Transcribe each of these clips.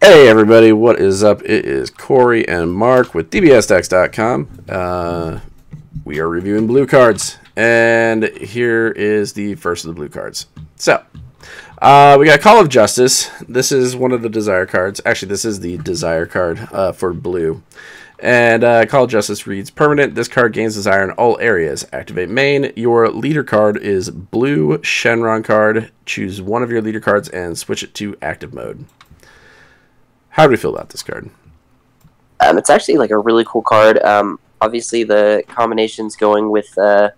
Hey everybody, what is up? It is Cory and Mark with DBSDecks.com. We are reviewing blue cards, and here is the first of the blue cards. So, we got Call of Justice. This is one of the Desire cards. Actually, this is the Desire card for blue. And Call of Justice reads, permanent, this card gains Desire in all areas. Activate main. Your leader card is blue Shenron card. Choose one of your leader cards and switch it to active mode. How do we feel about this card? It's actually like a really cool card. Obviously, the combinations going with the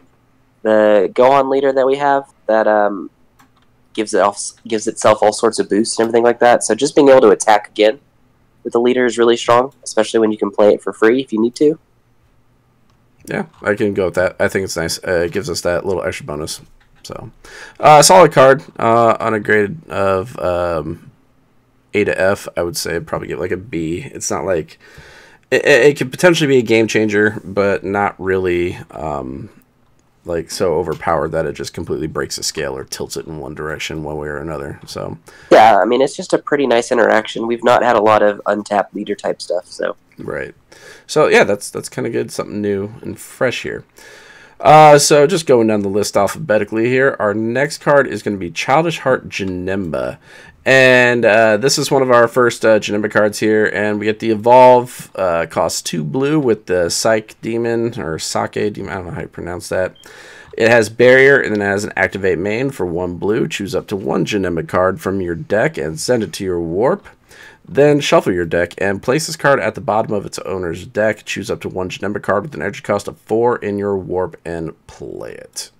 go-on leader that we have that gives itself all sorts of boosts and everything like that. So just being able to attack again with the leader is really strong, especially when you can play it for free if you need to. Yeah, I can go with that. I think it's nice. It gives us that little extra bonus. So, solid card on a grade of A to F. I would say I'd probably give like a B. It's not like it could potentially be a game changer, but not really like so overpowered that it just completely breaks the scale or tilts it in one direction one way or another. So yeah, I mean, it's just a pretty nice interaction. We've not had a lot of untapped leader type stuff, so right. So yeah, that's kind of good, something new and fresh here. So just going down the list alphabetically here, our next card is going to be Childish Heart Janemba. And this is one of our first Janemba cards here, and we get the Evolve, costs 2 blue with the Psyche Demon, or Sake Demon, I don't know how you pronounce that. It has Barrier, and then it has an Activate main for 1 blue. Choose up to 1 Janemba card from your deck and send it to your Warp. Then shuffle your deck and place this card at the bottom of its owner's deck. Choose up to 1 Janemba card with an energy cost of 4 in your Warp and play it.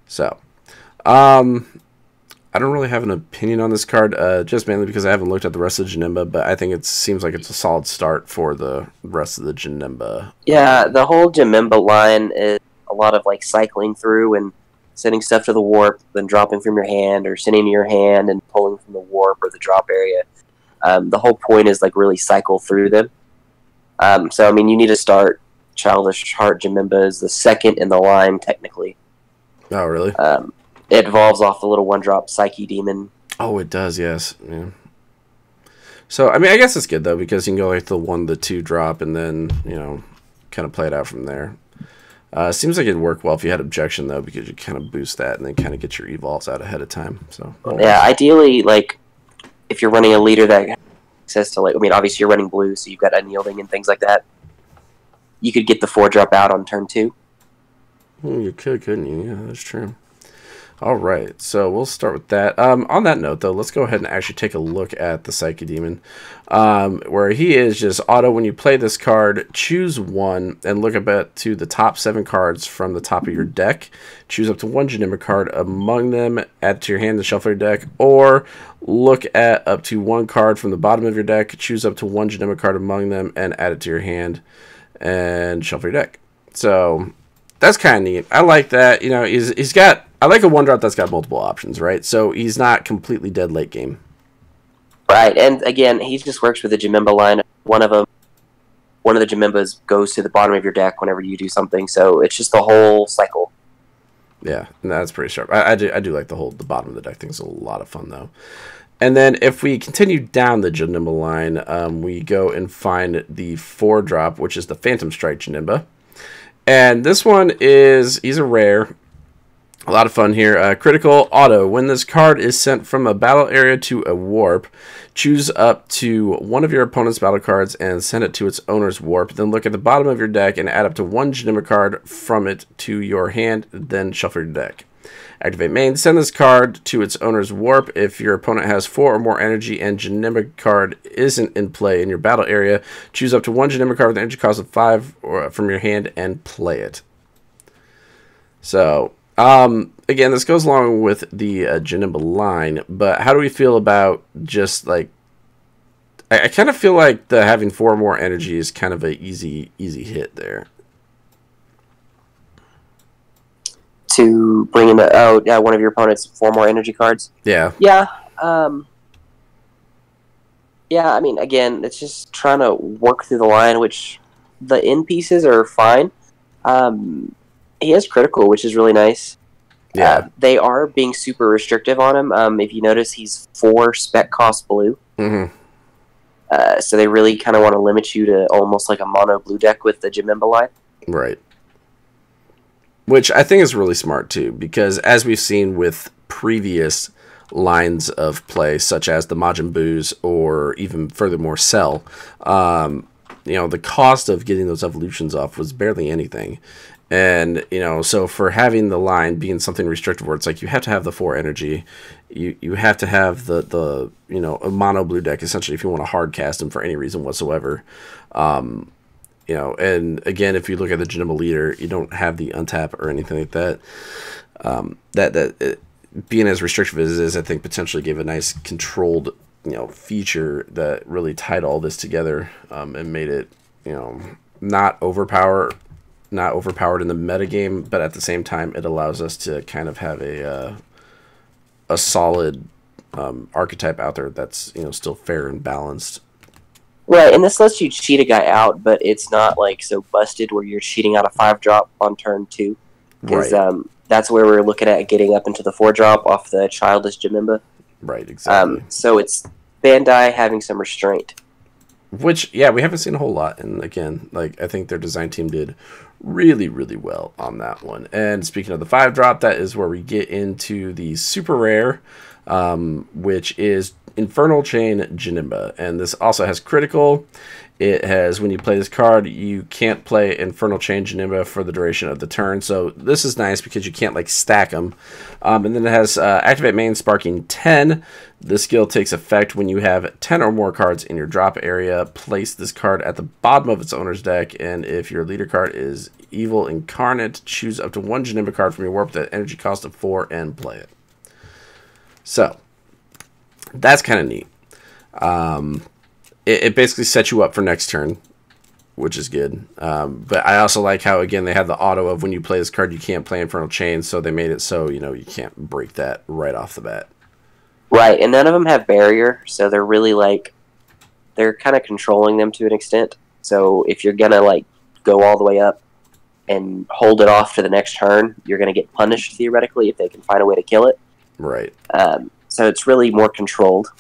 So, I don't really have an opinion on this card, just mainly because I haven't looked at the rest of Janemba, but I think it seems like it's a solid start for the rest of the Janemba. Yeah, the whole Janemba line is a lot of like cycling through and sending stuff to the Warp, then dropping from your hand, or sending to your hand and pulling from the Warp or the drop area. The whole point is like really cycle through them. So I mean, you need to start Childish Heart Janemba is the second in the line technically. Oh, really? It evolves off the little 1-drop Psyche Demon. Oh, it does, yes. Yeah. So, I mean, I guess it's good, though, because you can go like the 1, the 2 drop, and then, you know, kind of play it out from there. Seems like it'd work well if you had Objection, though, because you kind of boost that and then kind of get your evolves out ahead of time. So yeah, ideally, like, if you're running a leader that has access to, like, I mean, obviously you're running blue, so you've got Unyielding and things like that. You could get the 4-drop out on turn 2. You could, couldn't you? Yeah, that's true. All right, so we'll start with that. On that note, though, let's go ahead and actually take a look at the Psyche Demon, where he is just auto. When you play this card, choose 1 and look up to the top 7 cards from the top of your deck. Choose up to 1 Janemba card among them, add it to your hand and shuffle your deck, or look at up to 1 card from the bottom of your deck, choose up to 1 Janemba card among them, and add it to your hand and shuffle your deck. So that's kind of neat. I like that. You know, he's got. I like a 1-drop that's got multiple options, right? So he's not completely dead late game. Right, and again, he just works with the Janemba line. One of the Jamembas goes to the bottom of your deck whenever you do something, so it's just the whole cycle. Yeah, and that's pretty sharp. I do like the bottom of the deck thing. It's a lot of fun, though. And then if we continue down the Janemba line, we go and find the 4-drop, which is the Phantom Strike Janemba. And this one he's a rare. A lot of fun here. Critical auto. When this card is sent from a battle area to a Warp, choose up to 1 of your opponent's battle cards and send it to its owner's Warp. Then look at the bottom of your deck and add up to 1 Janemba card from it to your hand. Then shuffle your deck. Activate main. Send this card to its owner's Warp. If your opponent has 4 or more energy and Janemba card isn't in play in your battle area, choose up to 1 Janemba card with an energy cost of 5 from your hand and play it. So again, this goes along with the Janemba line, but how do we feel about just like, I kind of feel like the having 4 more energy is kind of an easy hit there. To bring in one of your opponent's 4 more energy cards. Yeah. Yeah. Yeah, I mean, again, it's just trying to work through the line, which the end pieces are fine. He has critical, which is really nice. Yeah. They are being super restrictive on him. If you notice, he's 4 spec cost blue. Mm-hmm. So they really kind of want to limit you to almost like a mono blue deck with the Janemba line. Right. Which I think is really smart too, because as we've seen with previous lines of play, such as the Majin Boos or even furthermore Cell, the cost of getting those evolutions off was barely anything. And, so for having the line being something restricted where it's like you have to have the 4 energy, you have to have the a mono blue deck, essentially, if you want to hard cast them for any reason whatsoever. And again, if you look at the Janemba leader, you don't have the untap or anything like that. Being as restrictive as it is, I think potentially gave a nice controlled, feature that really tied all this together, and made it, not overpowered in the metagame, but at the same time, it allows us to kind of have a solid archetype out there that's still fair and balanced. Right, and this lets you cheat a guy out, but it's not like so busted where you're cheating out a 5-drop on turn 2. Because that's where we're looking at getting up into the 4-drop off the Childish Janemba. Right, exactly. So it's Bandai having some restraint. Which, yeah, we haven't seen a whole lot. And again, I think their design team did really, really well on that one. And speaking of the 5-drop, that is where we get into the super rare, which is Infernal Chain Janemba, and this also has critical. It has, when you play this card, you can't play Infernal Chain Janemba for the duration of the turn, so this is nice because you can't stack them. And then it has activate main sparking 10. This skill takes effect when you have 10 or more cards in your drop area. Place this card at the bottom of its owner's deck, and if your leader card is Evil Incarnate, choose up to 1 Janemba card from your warp with an energy cost of 4 and play it. So that's kind of neat. It basically sets you up for next turn, which is good. But I also like how, again, they have the auto of when you play this card, you can't play Infernal Chain, so they made it so, you can't break that right off the bat. Right, and none of them have barrier, so they're really, they're kind of controlling them to an extent. So if you're going to, go all the way up and hold it off to the next turn, you're going to get punished, theoretically, if they can find a way to kill it. Right. So it's really more controlled.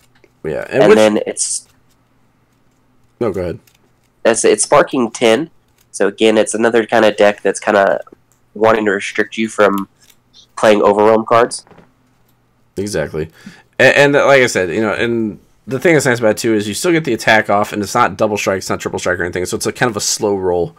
Yeah, and then it's... No, go ahead. It's sparking 10. So again, it's another kind of deck that's kind of wanting to restrict you from playing overwhelm cards. Exactly. And like I said, and the thing that's nice about it too is you still get the attack off, and it's not double strike, it's not triple strike or anything. So it's a kind of a slow roll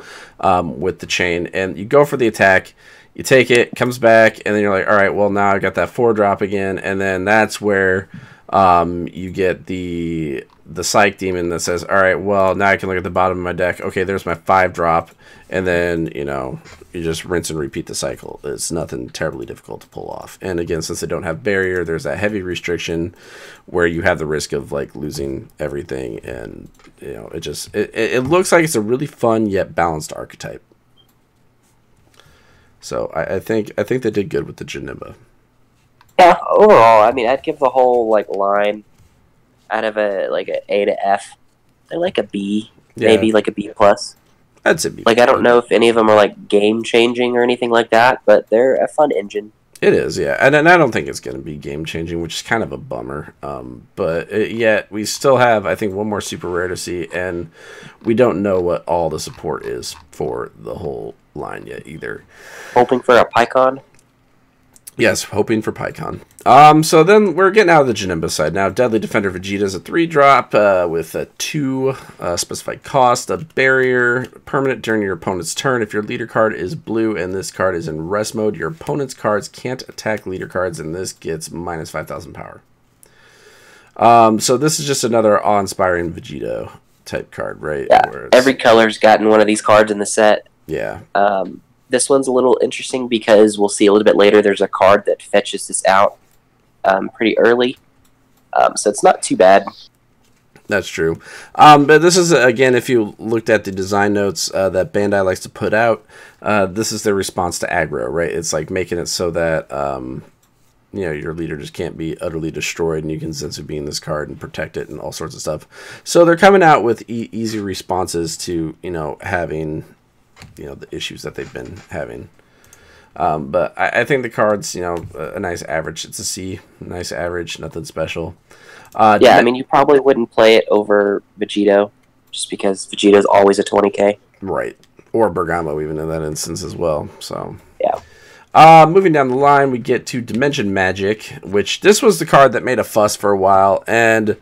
with the chain. And you go for the attack, you take it, comes back, and then you're like, all right, well, now I got that 4-drop again. And then that's where you get the Psych Demon that says, all right, well, now I can look at the bottom of my deck. Okay, there's my 5-drop. And then, you just rinse and repeat the cycle. It's nothing terribly difficult to pull off. And again, since they don't have barrier, there's that heavy restriction where you have the risk of, losing everything. And, it looks like it's a really fun yet balanced archetype. So I think they did good with the Janemba. Yeah, overall, I mean, I'd give the whole line out of a A to F. They're a B, maybe a B plus. I'd say B. I don't know if any of them are game changing or anything like that, but they're a fun engine. It is, yeah, and I don't think it's going to be game changing, which is kind of a bummer. But yet we still have, I think, one more super rare to see, and we don't know what all the support is for the whole line yet either. Hoping for a PyCon. Yes, hoping for PyCon. So then we're getting out of the Janemba side. Now, Deadly Defender Vegeta is a 3-drop with a 2 specified cost. A barrier permanent during your opponent's turn. If your leader card is blue and this card is in rest mode, your opponent's cards can't attack leader cards, and this gets minus 5,000 power. So this is just another awe-inspiring Vegeta type card, right? Yeah, every color's gotten one of these cards in the set. Yeah. This one's a little interesting because we'll see a little bit later there's a card that fetches this out pretty early. So it's not too bad. That's true. But this is, again, if you looked at the design notes that Bandai likes to put out, this is their response to aggro, right? It's making it so that your leader just can't be utterly destroyed, and you can Zensu Beam this card and protect it and all sorts of stuff. So they're coming out with easy responses to, having... the issues that they've been having. But I think the card's, you know, a nice average. It's a C, nice average, nothing special. Yeah, I mean, you probably wouldn't play it over Vegito, just because Vegito's always a 20k. Right. Or Bergamo, even in that instance as well. So Yeah. Moving down the line, we get to Dimension Magic, which this was the card that made a fuss for a while. And,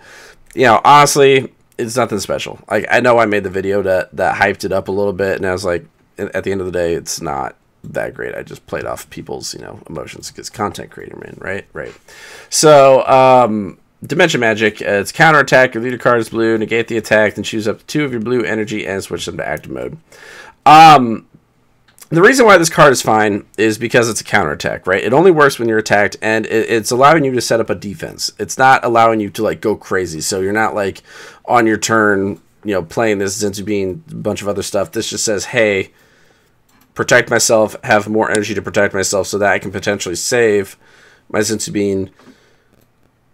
you know, honestly, it's nothing special. Like, I know I made the video that hyped it up a little bit, and I was like, at the end of the day, it's not that great. I just played off people's, you know, emotions because content creator, man, right. So Dimension Magic, it's counterattack. Your leader card is blue. Negate the attack, then choose up to 2 of your blue energy and switch them to active mode. The reason why this card is fine is because it's a counterattack, right? It only works when you're attacked, and it's allowing you to set up a defense. It's not allowing you to, like, go crazy. So you're not, like, on your turn, you know, playing this Zenzu Bean, a bunch of other stuff. This just says, hey, protect myself, have more energy to protect myself so that I can potentially save my Zenzu Bean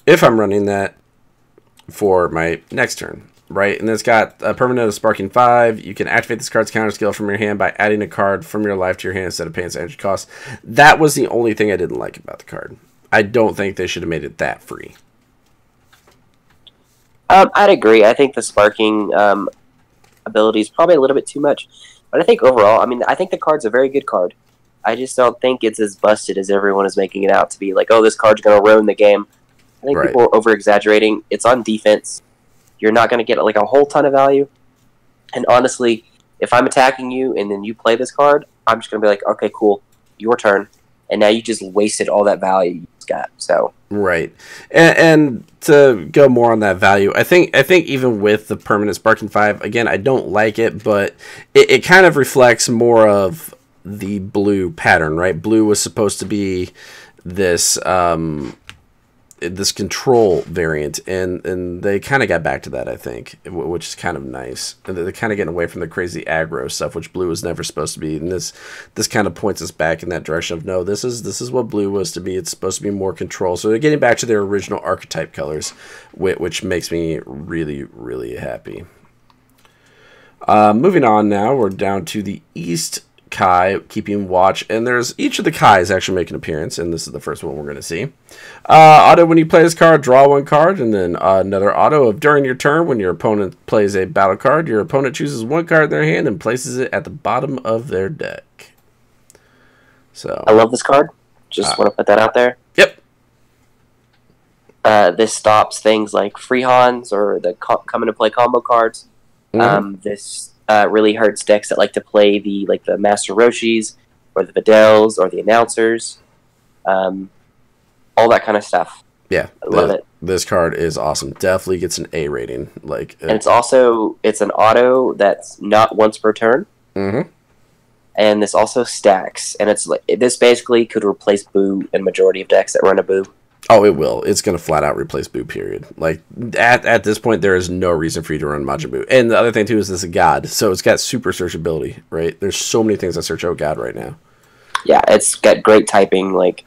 if I'm running that for my next turn. Right, and it's got a permanent of Sparking 5. You can activate this card's counter skill from your hand by adding a card from your life to your hand instead of paying its energy cost. That was the only thing I didn't like about the card. I don't think they should have made it that free. I'd agree. I think the Sparking ability is probably a little bit too much. But I think overall, I mean, I think the card's a very good card. I just don't think it's as busted as everyone is making it out to be. Like, oh, this card's going to ruin the game. I think people are over-exaggerating. It's on defense. You're not going to get like a whole ton of value. And honestly, if I'm attacking you and then you play this card, I'm just going to be like, okay, cool, your turn. And now you just wasted all that value you just got. So right. And to go more on that value, I think even with the permanent Sparking 5, again, I don't like it, but it kind of reflects more of the blue pattern, right? Blue was supposed to be this this control variant, and they kind of got back to that, I think, which is kind of nice. And they're kind of getting away from the crazy aggro stuff, which blue was never supposed to be. And this kind of points us back in that direction of, no, this is what blue was to be. It's supposed to be more control. So they're getting back to their original archetype colors, which makes me really, really happy. Moving on now, we're down to the East Kai, keeping watch, and there's each of the Kais actually make an appearance, and this is the first one we're going to see. Auto, when you play this card, draw 1 card, and then another auto of during your turn, when your opponent plays a battle card, your opponent chooses 1 card in their hand and places it at the bottom of their deck. So I love this card. Just want to put that out there. Yep. This stops things like free Hans or the come into play combo cards. Mm-hmm. This really hurts decks that like to play the Master Roshis or the Videls or the announcers, all that kind of stuff. Yeah, I love it. This card is awesome. Definitely gets an A rating. And it's an auto that's not once per turn. Mm-hmm. And this also stacks, and it's like this basically could replace Boo in majority of decks that run a Boo. Oh, it will. It's going to flat out replace Boo, period. Like, at this point, there is no reason for you to run Majin Buu. And the other thing, too, is this is a god. So it's got super searchability, right? There's so many things that search out god right now. Yeah, it's got great typing. Like,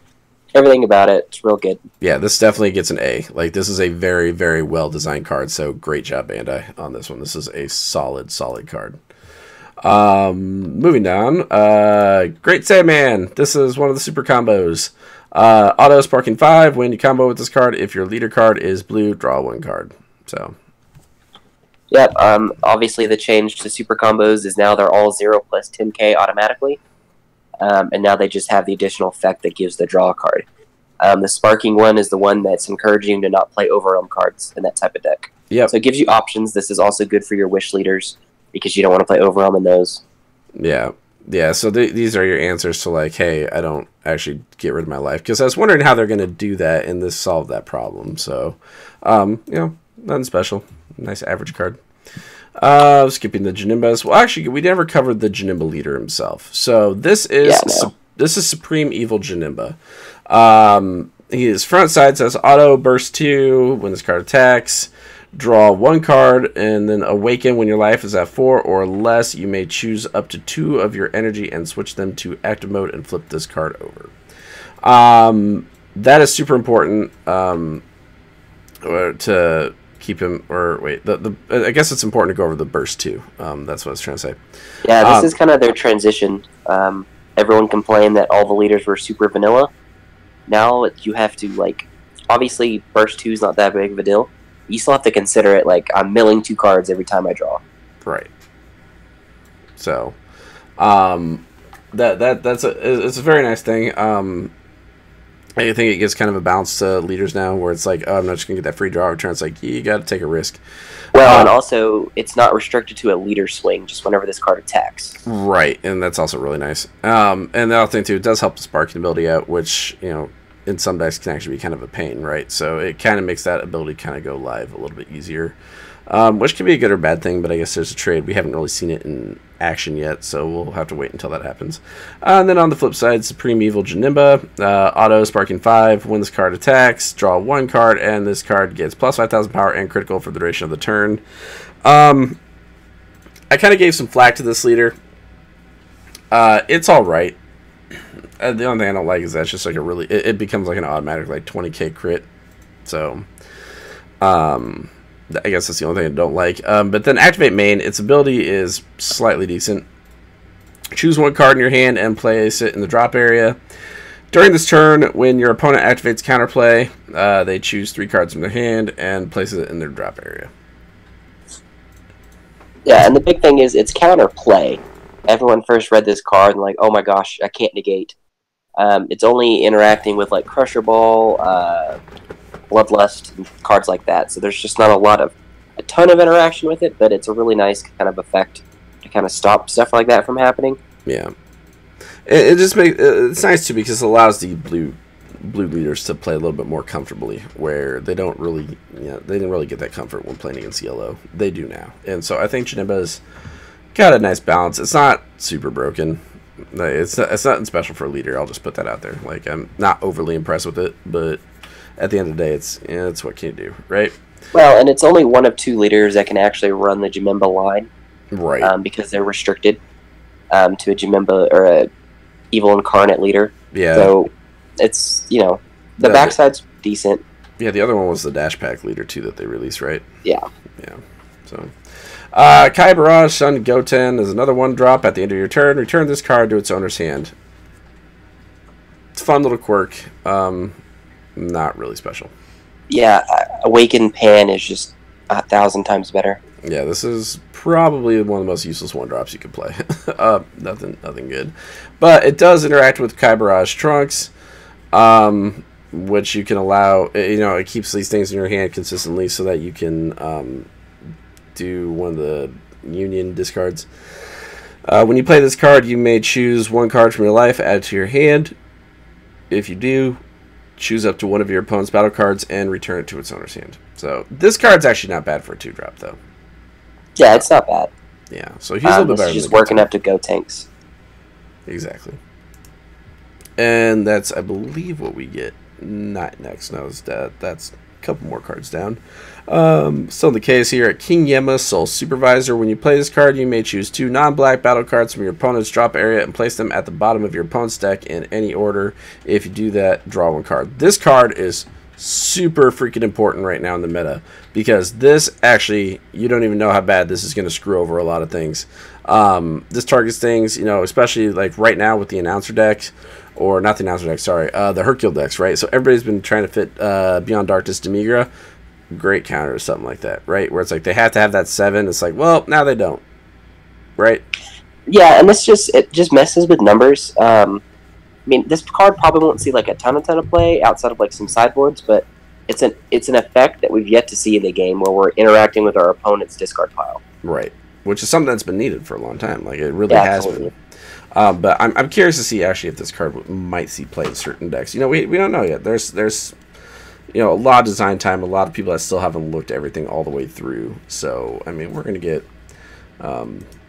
everything about it. It's real good. Yeah, this definitely gets an A. Like, this is a very, very well-designed card. So great job, Bandai, on this one. This is a solid, solid card. Moving down. Great Sandman. This is one of the super combos. Auto Sparking 5, when you combo with this card, if your leader card is blue, draw 1 card. So, yep. Obviously, the change to super combos is now they're all 0 plus 10k automatically, and now they just have the additional effect that gives the draw card. The Sparking one is the one that's encouraging you to not play overwhelm cards in that type of deck. Yep. So it gives you options. This is also good for your wish leaders because you don't want to play overwhelm in those. Yeah. Yeah, so these are your answers to, like, hey, I don't actually get rid of my life. Because I was wondering how they're going to do that and this solve that problem. So, you know, nothing special. Nice average card. Skipping the Janimbas. Well, actually, we never covered the Janimba leader himself. So this is this is Supreme Evil Janimba. His front side says Auto Burst 2 when this card attacks. Draw 1 card, and then awaken when your life is at 4 or less. You may choose up to 2 of your energy and switch them to active mode and flip this card over. That is super important to keep him, or wait, I guess it's important to go over the burst too. That's what I was trying to say. Yeah, this is kind of their transition. everyone complained that all the leaders were super vanilla. Now you have to, like, obviously burst 2 is not that big of a deal. You still have to consider it like I'm milling 2 cards every time I draw. Right. So, it's a very nice thing. I think it gives kind of a balance to leaders now, where it's like, oh, I'm not just gonna get that free draw return. It's like you got to take a risk. Well, and also it's not restricted to a leader swing, just whenever this card attacks. Right, and that's also really nice. And the other thing too, it does help the sparking ability out, which in some decks can actually be kind of a pain, right? So it kind of makes that ability kind of go live a little bit easier. Which can be a good or bad thing, but I guess there's a trade. We haven't really seen it in action yet, so we'll have to wait until that happens. And then on the flip side, Supreme Evil Janimba, auto sparking 5. When this card attacks, draw 1 card, and this card gets plus 5,000 power and critical for the duration of the turn. I kind of gave some flack to this leader. It's all right. The only thing I don't like is that's just like it becomes like an automatic like 20k crit. So, I guess that's the only thing I don't like. But then activate main. Its ability is slightly decent. Choose 1 card in your hand and place it in the drop area. During this turn, when your opponent activates counterplay, they choose 3 cards from their hand and place it in their drop area. Yeah, and the big thing is it's counterplay. Everyone first read this card and like, oh my gosh, I can't negate. It's only interacting with like Crusher Ball, Bloodlust, and cards like that. So there's just not a ton of interaction with it, but it's a really nice kind of effect to kind of stop stuff like that from happening. Yeah, it just makes it's nice too because it allows the blue leaders to play a little bit more comfortably, where they don't really, they didn't really get that comfort when playing against yellow. They do now, and so I think Janimba's got a nice balance. It's not super broken. It's nothing special for a leader. I'll just put that out there. Like, I'm not overly impressed with it, but at the end of the day, it's what can you do, right? Well, and it's only one of 2 leaders that can actually run the Janimba line, right? Because they're restricted to a Janimba or a evil incarnate leader. Yeah. So it's the backside's decent. Yeah, the other one was the Dash Pack leader too that they released, right? Yeah. Yeah. So. Kai Barrage, Sun Goten is another 1-drop. At the end of your turn, return this card to its owner's hand. It's a fun little quirk. Not really special. Yeah, Awakened Pan is just 1,000 times better. Yeah, this is probably one of the most useless 1-drops you could play. Nothing good. But it does interact with Kai Barrage Trunks, which you can allow. It keeps these things in your hand consistently so that you can do one of the Union discards. When you play this card, you may choose 1 card from your life, add it to your hand. If you do, choose up to one of your opponent's battle cards and return it to its owner's hand. So this card's actually not bad for a 2-drop, though. Yeah, it's not bad. Yeah, so he's a little bit better. He's just working up to Go Tanks. Exactly. And that's, I believe, what we get. Not next. No, that's a couple more cards down. Still in the case here at King Yema, Soul Supervisor. When you play this card, you may choose 2 non-black battle cards from your opponent's drop area and place them at the bottom of your opponent's deck in any order. If you do that, draw 1 card. This card is super freaking important right now in the meta because this actually, you don't even know how bad this is going to screw over a lot of things. This targets things, especially like right now with the announcer decks, or not the announcer deck, sorry, the Hercule decks, right? So everybody's been trying to fit Beyond Darkness Demigra. Great counter or something like that, right? Where it's like they have to have that 7. It's like, well, now they don't, right? Yeah, and it just messes with numbers. I mean, this card probably won't see like a ton of play outside of like some sideboards, but it's an effect that we've yet to see in the game where we're interacting with our opponent's discard pile. Right, which is something that's been needed for a long time. Like it really has been. But I'm curious to see actually if this card might see play in certain decks. We don't know yet. There's a lot of design time. A lot of people that still haven't looked everything all the way through. So I mean, we're gonna get a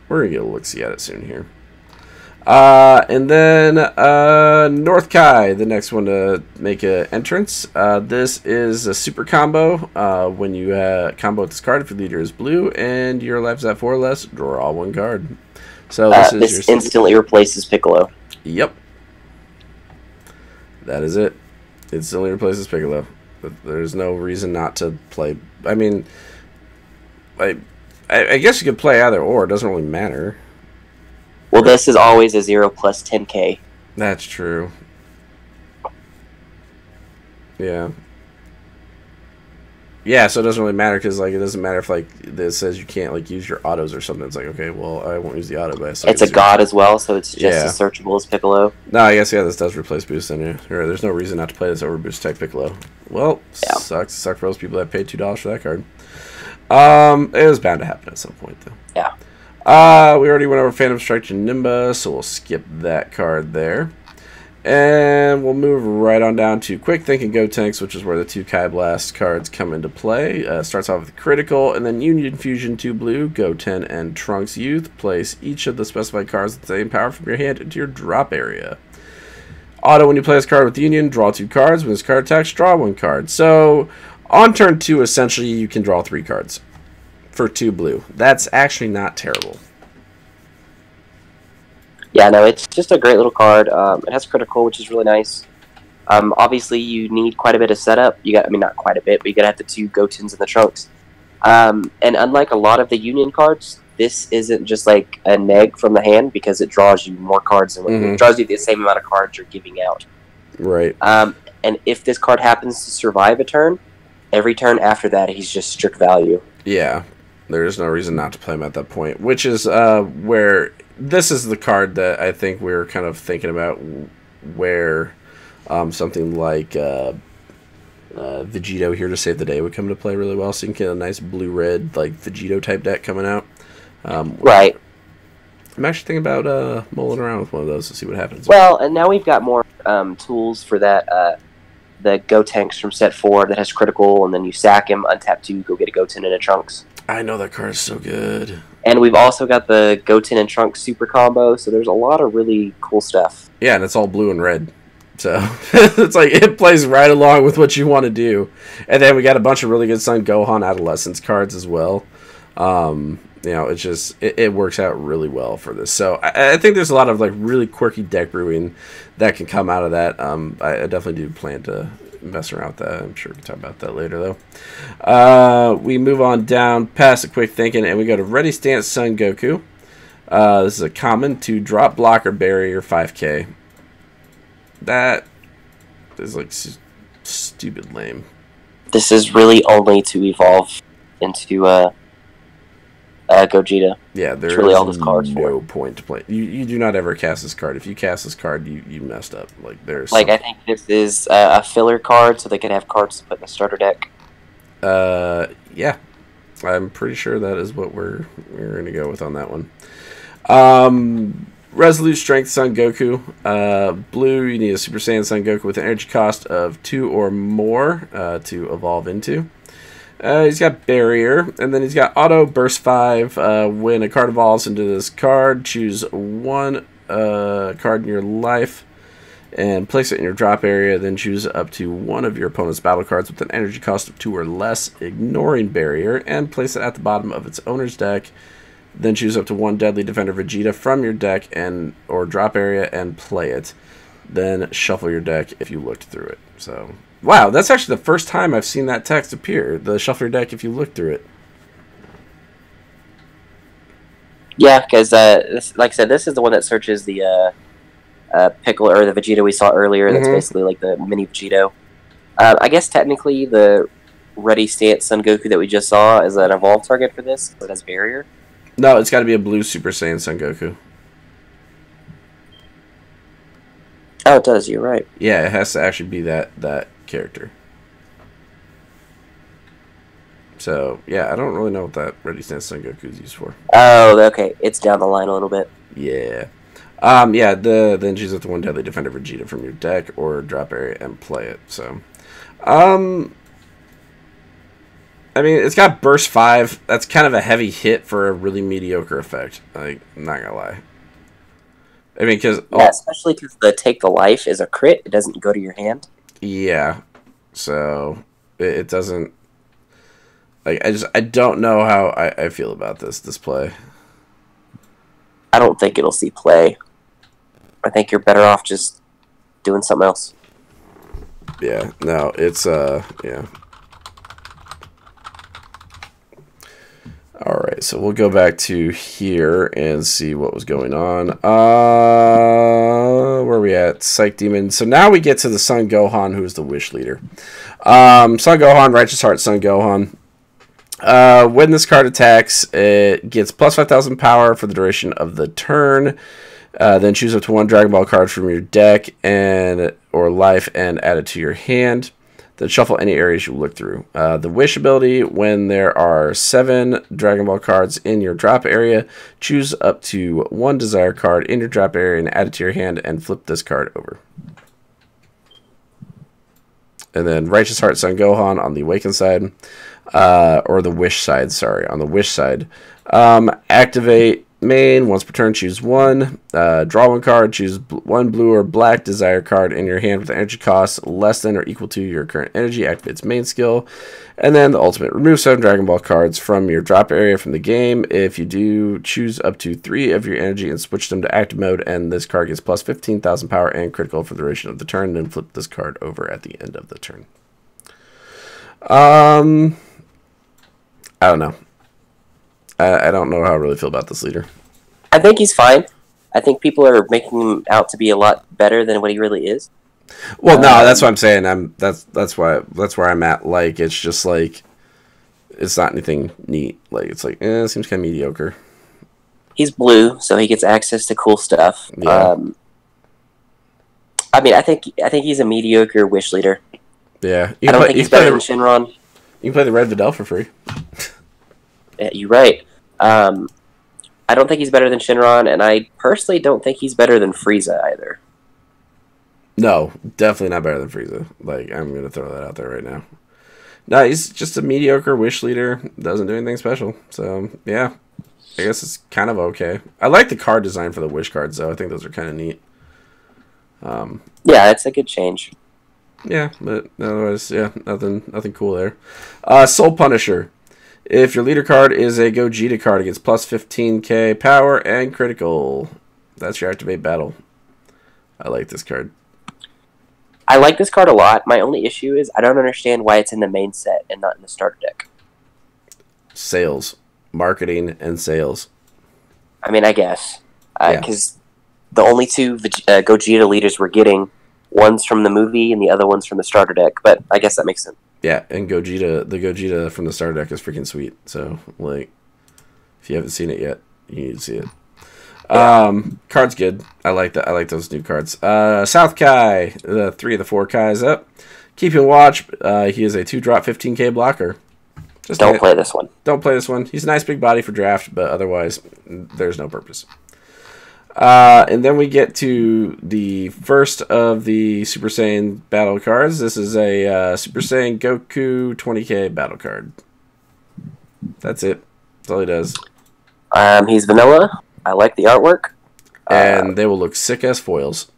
look-see at it soon here. And then North Kai, the next one to make an entrance. This is a super combo. When you combo with this card, if your leader is blue and your life is at 4 or less, draw 1 card. So this instantly replaces Piccolo. Yep. That is it. Instantly replaces Piccolo. But there's no reason not to play. I mean, I guess you could play either or. It doesn't really matter. Well, this is always a 0 plus 10k. That's true. Yeah. Yeah, so it doesn't really matter because like it doesn't matter if like this says you can't like use your autos or something. It's like, okay, well I won't use the auto, but It's a god as well, so it's just as searchable as Piccolo. No, I guess this does replace boost then. Yeah. There's no reason not to play this over boost type Piccolo. Well, sucks for those people that paid $2 for that card. It was bound to happen at some point though. Yeah. We already went over Phantom Strike Janemba, so we'll skip that card there. And we'll move right on down to Quick Think and Go Tanks, which is where the 2 Kai Blast cards come into play. Starts off with Critical, and then Union Fusion 2 blue, Go 10, and Trunks Youth. Place each of the specified cards with the same power from your hand into your drop area. Auto, when you play this card with Union, draw 2 cards. When this card attacks, draw 1 card. So, on turn 2, essentially, you can draw 3 cards for 2 blue. That's actually not terrible. Yeah, no, it's just a great little card. It has Critical, which is really nice. Obviously, you need quite a bit of setup. Not quite a bit, but you gotta have the 2 Gotens and the Trunks. And unlike a lot of the Union cards, this isn't just like a neg from the hand because it draws you more cards than it draws you the same amount of cards you're giving out. Right. And if this card happens to survive a turn, every turn after that, he's just strict value. Yeah, there is no reason not to play him at that point, which is where. This is the card that I think we were kind of thinking about where something like Vegito Here to Save the Day would come to play really well. So you can get a nice blue-red like Vegito type deck coming out. Right. I'm actually thinking about mulling around with one of those to see what happens. Well, and now we've got more tools for that. The Go Tanks from set 4 that has Critical, and then you sack him, untap 2, go get a Goten and a Trunks. I know that card is so good. And we've also got the Goten and Trunks super combo, so there's a lot of really cool stuff. Yeah, and it's all blue and red. So it's like it plays right along with what you want to do. And then we got a bunch of really good Son Gohan Adolescence cards as well. It's just it works out really well for this. So I think there's a lot of like really quirky deck brewing that can come out of that. I definitely do plan to mess around with that. I'm sure we can talk about that later though. We move on down past the Quick Thinking and we go to Ready Stance Son Goku. This is a common to drop blocker barrier 5k. That is like stupid lame. This is really only to evolve into Gogeta. Yeah, there's really all this card's no point to play. You do not ever cast this card. If you cast this card, you messed up. Like there's like I think this is a filler card, so they can have cards to put in the starter deck. Yeah, I'm pretty sure that is what we're gonna go with on that one. Resolute Strength Son Goku. Blue, you need a Super Saiyan Son Goku with an energy cost of 2 or more to evolve into. He's got Barrier, and then he's got Auto Burst 5. When a card evolves into this card, choose one card in your life and place it in your drop area. Then choose up to one of your opponent's battle cards with an energy cost of 2 or less, ignoring Barrier, and place it at the bottom of its owner's deck. Then choose up to one Deadly Defender Vegeta from your deck or drop area and play it. Then shuffle your deck if you looked through it. So, wow, that's actually the first time I've seen that text appear. The shuffle your deck if you look through it. Yeah, because like I said, this is the one that searches the Piccolo or the Vegeta we saw earlier. That's basically like the mini Vegito. I guess technically the Ready Stance Son Goku that we just saw is an evolve target for this. So it has Barrier. No, it's got to be a blue Super Saiyan Son Goku. Oh, it does. You're right. Yeah, it has to actually be that character. So, yeah, I don't really know what that Ready Stance Son Goku is used for. Oh, okay. It's down the line a little bit. Yeah. Then choose up to one Deadly Defender Vegeta from your deck or drop area and play it. So, I mean, it's got Burst 5. That's kind of a heavy hit for a really mediocre effect. Like, I'm not gonna lie. I mean, because... Yeah, especially because the Take the Life is a crit. It doesn't go to your hand. Yeah. So, it doesn't... Like, I don't know how I feel about this play. I don't think it'll see play. I think you're better off just doing something else. Yeah, no, it's, yeah. All right, so we'll go back to here and see what was going on. Where are we at? Psych Demon. So now we get to the Son Gohan, who is the Wish Leader. Son Gohan, Righteous Heart, Son Gohan. When this card attacks, it gets plus 5,000 power for the duration of the turn. Then choose up to one Dragon Ball card from your deck or life and add it to your hand. Then shuffle any areas you look through. The Wish ability, when there are 7 Dragon Ball cards in your drop area, choose up to one Desire card in your drop area and add it to your hand and flip this card over. And then Righteous Heart Son Gohan on the Awaken side, or the Wish side, sorry, on the Wish side. Activate main, once per turn, choose one. Draw one card, choose one blue or black Desire card in your hand with energy cost less than or equal to your current energy. Activates main skill. And then the ultimate, remove 7 Dragon Ball cards from your drop area from the game. If you do, choose up to 3 of your energy and switch them to active mode, and this card gets plus 15,000 power and critical for the duration of the turn. Then flip this card over at the end of the turn. I don't know. I don't know how I really feel about this leader. I think he's fine. I think people are making him out to be a lot better than what he really is. Well, no, that's what I'm saying. That's where I'm at. Like, it's just like, it's not anything neat. Like, it's like, it seems kind of mediocre. He's blue, so he gets access to cool stuff. Yeah. I mean, I think he's a mediocre Wish leader. Yeah. I don't think he's better than Shinron. You can play the Red Videl for free. Yeah, you're right. I don't think he's better than Shinron, and I personally don't think he's better than Frieza either. No, definitely not better than Frieza. Like, I'm going to throw that out there right now. No, he's just a mediocre Wish leader. Doesn't do anything special. So, yeah. I guess it's kind of okay. I like the card design for the Wish cards, though. I think those are kind of neat. Yeah, it's a good change. Yeah, but otherwise, yeah, nothing cool there. Soul Punisher. If your leader card is a Gogeta card, it gets plus 15k power and critical. That's your activate battle. I like this card. I like this card a lot. My only issue is I don't understand why it's in the main set and not in the starter deck. Sales. Marketing and sales. I mean, I guess. Because the only 2 Gogeta leaders we're getting, one's from the movie and the other one's from the starter deck. But I guess that makes sense. Yeah, and the Gogeta from the starter deck is freaking sweet. So, like, if you haven't seen it yet, you need to see it. Card's good. I like that. I like those new cards. South Kai, the 3 of the 4 Kais up. Keeping watch. He is a 2-drop 15k blocker. Just don't play this one. Don't play this one. He's a nice big body for draft, but otherwise, there's no purpose. And then we get to the first of the Super Saiyan battle cards. This is a Super Saiyan Goku 20k battle card. That's it. That's all he does. He's vanilla. I like the artwork. And they will look sick as foils.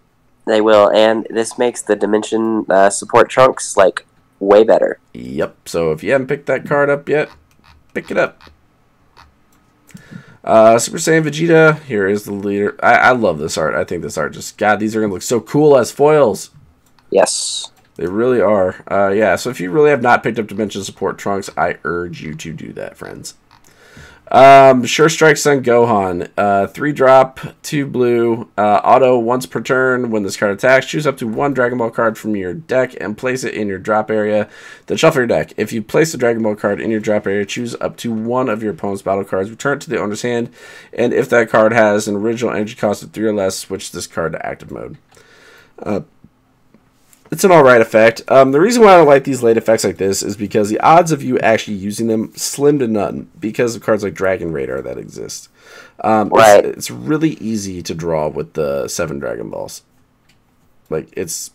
They will, and this makes the Dimension support Trunks, like, way better. Yep. So if you haven't picked that card up yet, pick it up. Super Saiyan Vegeta, here is the leader. I love this art. I think this art just, God, these are going to look so cool as foils. Yes. They really are. Yeah, so if you really have not picked up Dimension Support Trunks, I urge you to do that, friends. Sure Strike Son Gohan. 3-drop, 2 blue, auto once per turn. When this card attacks, choose up to 1 Dragon Ball card from your deck and place it in your drop area. Then shuffle your deck. If you place a Dragon Ball card in your drop area, choose up to 1 of your opponent's battle cards, return it to the owner's hand, and if that card has an original energy cost of 3 or less, switch this card to active mode. It's an alright effect. The reason why I don't like these late effects like this is because the odds of you actually using them slim to none because of cards like Dragon Radar that exist. Right. It's really easy to draw with the 7 Dragon Balls. Like, it's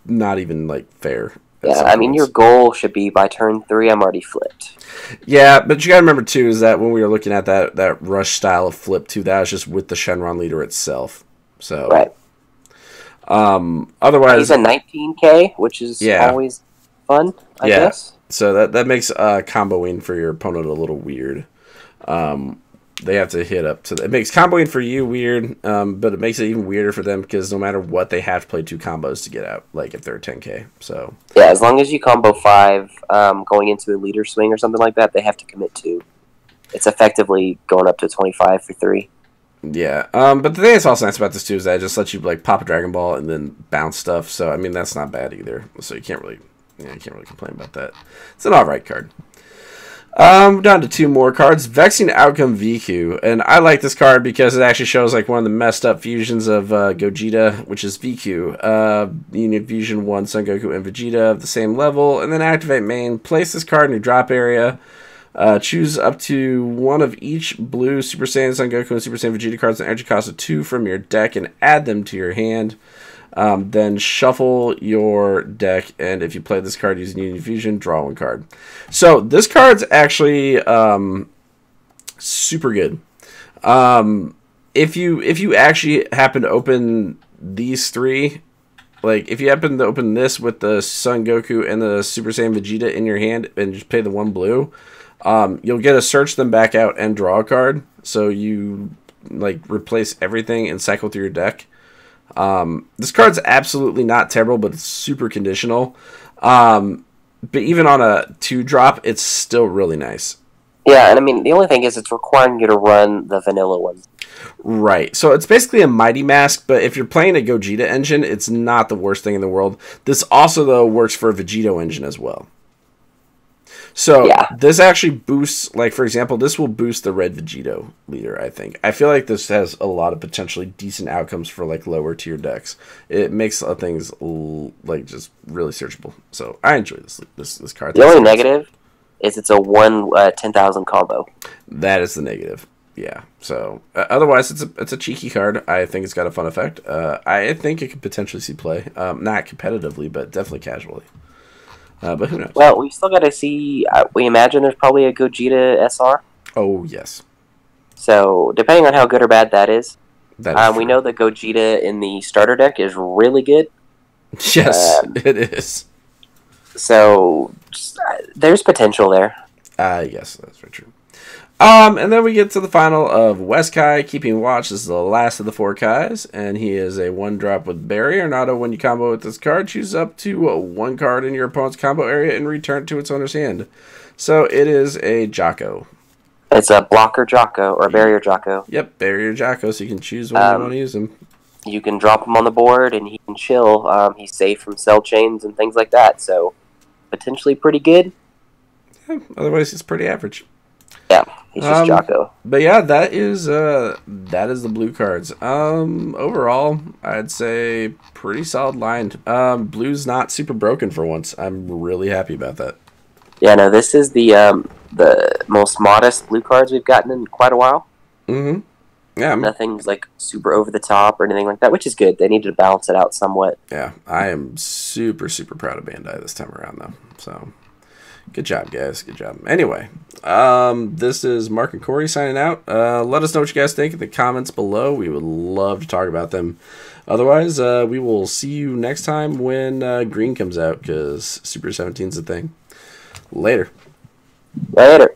not even, like, fair. Yeah, I mean, your goal should be by turn 3, I'm already flipped. Yeah, but you gotta remember, too, is that when we were looking at that rush style of flip, too, that was just with the Shenron leader itself. So... Right. Otherwise, he's a 19k, which is always fun, I guess. So that makes comboing for your opponent a little weird. They have to hit up to it makes comboing for you weird, but it makes it even weirder for them because no matter what, they have to play 2 combos to get out. Like if they're 10k. So yeah, as long as you combo 5, going into a leader swing or something like that, they have to commit 2. it's effectively going up to 25 for 3. Yeah, but the thing that's also nice about this too is that it just lets you like pop a Dragon Ball and then bounce stuff. So I mean that's not bad either. So you can't really complain about that. It's an alright card. Down to 2 more cards. Vexing Outcome VQ, and I like this card because it actually shows like one of the messed up fusions of Gogeta, which is VQ. Union Fusion 1 Son Goku and Vegeta of the same level, and then activate main. Place this card in your drop area. Choose up to 1 of each blue Super Saiyan Son Goku and Super Saiyan Vegeta cards with energy cost of 2 from your deck and add them to your hand. Then shuffle your deck, and if you play this card using Union Fusion, draw 1 card. So this card's actually super good. If you actually happen to open these 3, like if you happen to open this with the Son Goku and the Super Saiyan Vegeta in your hand and just pay the 1 blue, you'll get to search them back out and draw a card. So you like replace everything and cycle through your deck. This card's absolutely not terrible, but it's super conditional. But even on a 2-drop, it's still really nice. Yeah, and I mean, the only thing is it's requiring you to run the vanilla ones. Right. So it's basically a Mighty Mask, but if you're playing a Gogeta engine, it's not the worst thing in the world. This also, though, works for a Vegito engine as well. So this actually boosts, like, for example, this will boost the red Vegito leader, I think. I feel like this has a lot of potentially decent outcomes for, like, lower tier decks. It makes things, like, just really searchable. So I enjoy this card. The only negative is it's a 10,000 combo. That is the negative. Yeah. So otherwise, it's a cheeky card. I think it's got a fun effect. I think it could potentially see play. Not competitively, but definitely casually. But who knows? Well, we still got to see. We imagine there's probably a Gogeta SR. Oh, yes. So, depending on how good or bad that is, that is we know the Gogeta in the starter deck is really good. Yes, it is. So, there's potential there. Yes, that's very true. And then we get to the final of Weskai, Keeping Watch. This is the last of the 4 Kais, and he is a 1-drop with Barrier. Nado, when you combo with this card, choose up to 1 card in your opponent's combo area and return it to its owner's hand. So it is a Jocko. It's a blocker Jocko, or a barrier Jocko. Yep, barrier Jocko, so you can choose when you want to use him. You can drop him on the board, and he can chill. He's safe from cell chains and things like that, so potentially pretty good. Yeah, otherwise, he's pretty average. Yeah, he's just Jocko. But yeah, that is the blue cards. Overall, I'd say pretty solid line. Blue's not super broken for once. I'm really happy about that. Yeah, no, this is the most modest blue cards we've gotten in quite a while. Mm-hmm. Yeah. Nothing's like super over the top or anything like that, which is good. They needed to balance it out somewhat. Yeah, I am super, super proud of Bandai this time around, though. So, good job, guys. Good job. Anyway, this is Mark and Cory signing out. Let us know what you guys think in the comments below. We would love to talk about them. Otherwise, we will see you next time when Green comes out, because Super 17's a thing. Later. Later.